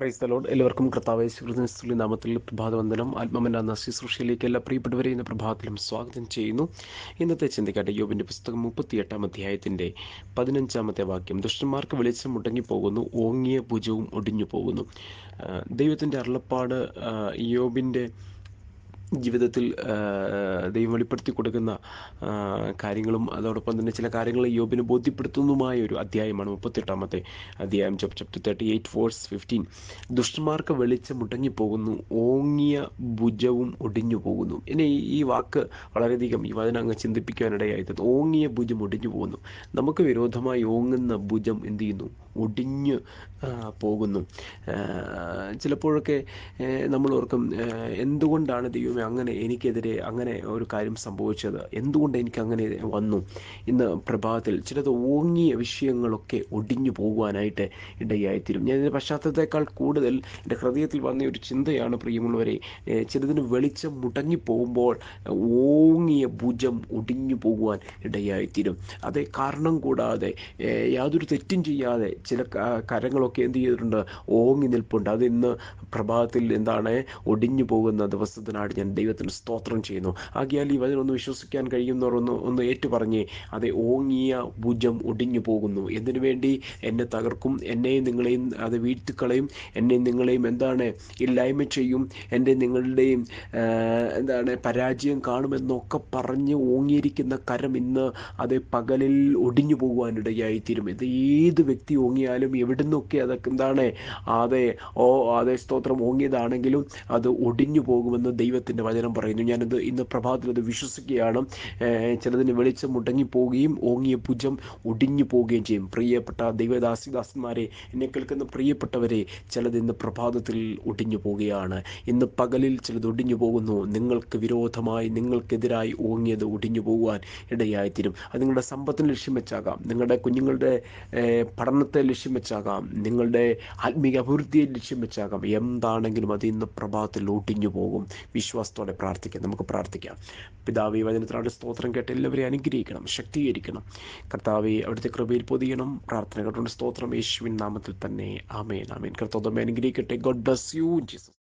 Praise the Lord. എല്ലാവർക്കും കർത്താവായ യേശുക്രിസ്തുവിന്റെ നാമത്തിൽ പ്രഭാതവന്ദനം. ആത്മാവെന്ന ശുശ്രൂഷയിലേക്ക് എല്ലാ പ്രിയപ്പെട്ടവരെയും ഇന്ന് പ്രഭാതത്തിലും സ്വാഗതം ചെയ്യുന്നു. ഇന്നത്തെ ചിന്തിക്കാട്ടെ യോബിന്റെ പുസ്തകം 38 അധ്യായത്തിന്റെ 15 വാക്യം. ദുഷ്ടന്മാർക്ക് വെളിച്ചം മുടങ്ങിപ്പോകുന്നു, ഓങ്ങിയ ഭുജവും ഒടിഞ്ഞു പോകുന്നു. ദൈവത്തിന്റെ അരുളപ്പാട് യോബിന്റെ ജീവിതത്തിൽ ദൈവം വെളിപ്പെടുത്തി കൊടുക്കുന്ന കാര്യങ്ങളും അതോടൊപ്പം തന്നെ ചില കാര്യങ്ങൾ യോബിനെ ബോധ്യപ്പെടുത്തുന്നതുമായ ഒരു അധ്യായമാണ് 38 അധ്യായം, ചാപ്റ്റർ 38 വേഴ്സ് 15. ദുഷ്ടന്മാർക്ക് വെളിച്ചം മുടങ്ങിപ്പോകുന്നു, ഓങ്ങിയ ഭുജവും ഒടിഞ്ഞു പോകുന്നു. ഇനി ഈ വാക്ക് വളരെയധികം ഈ വചനം അങ്ങ് ചിന്തിപ്പിക്കാനിടയായി. ഓങ്ങിയ ഭുജം ഒടിഞ്ഞു പോകുന്നു. നമുക്ക് വിരോധമായി ഓങ്ങുന്ന ഭുജം എന്ത് ചെയ്യുന്നു? ഒടിഞ്ഞു പോകുന്നു. ചിലപ്പോഴൊക്കെ നമ്മൾ ഓർക്കും, എന്തുകൊണ്ടാണ് ദൈവമേ അങ്ങനെ എനിക്കെതിരെ അങ്ങനെ ഒരു കാര്യം സംഭവിച്ചത്, എന്തുകൊണ്ട് എനിക്കങ്ങനെ വന്നു? ഇന്ന് പ്രഭാതത്തിൽ ചിലത് ഓങ്ങിയ വിഷയങ്ങളൊക്കെ ഒടിഞ്ഞു പോകുവാനായിട്ട് ഇടയായിത്തീരും. ഞാൻ ഇതിൻ്റെ പശ്ചാത്തലത്തേക്കാൾ കൂടുതൽ എൻ്റെ ഹൃദയത്തിൽ വന്ന ഒരു ചിന്തയാണ്, പ്രിയമുള്ളവരെ, ചിലതിന് വെളിച്ചം മുടങ്ങിപ്പോകുമ്പോൾ ഓങ്ങിയ ഭുജം ഒടിഞ്ഞു പോകുവാൻ ഇടയായിത്തീരും. അത് കാരണം കൂടാതെ യാതൊരു തെറ്റും ചെയ്യാതെ ചില കരങ്ങളൊക്കെ എന്ത് ചെയ്തിട്ടുണ്ട്? ഓങ്ങി നിൽപ്പുണ്ട്. അത് ഇന്ന് പ്രഭാതത്തിൽ എന്താണ്? ഒടിഞ്ഞു പോകുന്ന ദിവസത്തിനാണ് ഞാൻ ദൈവത്തിന് സ്തോത്രം ചെയ്യുന്നു. ആകിയാൽ ഈ വചനം വിശ്വസിക്കാൻ കഴിയുന്നവർ ഒന്ന് ഏറ്റുപറഞ്ഞേ, അത് ഓങ്ങിയ ഭുജം ഒടിഞ്ഞു പോകുന്നു. എന്തിനു വേണ്ടി? എന്നെ തകർക്കും, എന്നെയും നിങ്ങളെയും അത് വീഴ്ത്തിക്കളയും, എന്നെയും നിങ്ങളെയും എന്താണ്? ഇല്ലായ്മ ചെയ്യും, എൻ്റെ നിങ്ങളുടെയും പരാജയം കാണുമെന്നൊക്കെ പറഞ്ഞ് ഓങ്ങിയിരിക്കുന്ന കരം ഇന്ന് അത് പകലിൽ ഒടിഞ്ഞു പോകുവാനിടയായിത്തീരും. ഇത് ഏത് വ്യക്തി ഓങ്ങിയാലും എവിടുന്നൊക്കെ അതൊക്കെ എന്താണ്? അതേ സ്തോത്രം ഓങ്ങിയതാണെങ്കിലും അത് ഒടിഞ്ഞു പോകുമെന്ന് ദൈവത്തിൻ്റെ വചനം പറയുന്നു. ഞാനത് ഇന്ന് പ്രഭാതത്തിൽ അത് വിശ്വസിക്കുകയാണ്. ചിലതിന് വെളിച്ചം മുടങ്ങിപ്പോവുകയും ഓങ്ങിയ ഭുജം ഒടിഞ്ഞു പോവുകയും ചെയ്യും. പ്രിയപ്പെട്ട ദൈവദാസിദാസന്മാരെ, എന്നെ കേൾക്കുന്ന പ്രിയപ്പെട്ടവരെ, ചിലത് ഇന്ന് പ്രഭാതത്തിൽ ഒടിഞ്ഞു പോവുകയാണ്. ഇന്ന് പകലിൽ ചിലത് ഒടിഞ്ഞു പോകുന്നു. നിങ്ങൾക്ക് വിരോധമായി, നിങ്ങൾക്കെതിരായി ഓങ്ങിയത് ഒടിഞ്ഞു പോകുവാൻ ഇടയായിത്തീരും. അത് നിങ്ങളുടെ സമ്പത്തിന് ലക്ഷ്യം വെച്ചാകാം, നിങ്ങളുടെ കുഞ്ഞുങ്ങളുടെ പഠനത്തെ ലക്ഷ്യം വെച്ചാകാം, നിങ്ങളുടെ ആത്മീയ അഭിവൃദ്ധിയെ ലക്ഷ്യം വെച്ചാകാം. എന്താണെങ്കിലും അത് ഇന്ന് പ്രഭാതത്തിൽ ഒടിഞ്ഞു പോകും. വിശ്വാസത്തോടെ പ്രാർത്ഥിക്കാം. നമുക്ക് പ്രാർത്ഥിക്കാം. പിതാവേ, വചനത്തിനാണ് സ്തോത്രം കേട്ട് എല്ലാവരെയും അനുഗ്രഹിക്കണം, ശക്തീകരിക്കണം. കർത്താവേ, അവിടുത്തെ കൃപയിൽ പൊതിയണം. പ്രാർത്ഥന കേട്ടുകൊണ്ട് സ്തോത്രം യേശുവിൻ നാമത്തിൽ തന്നെ. ആമേൻ, ആമേൻ. കർത്താവേ അനുഗ്രഹിക്കട്ടെ. God bless you. ജീസസ്.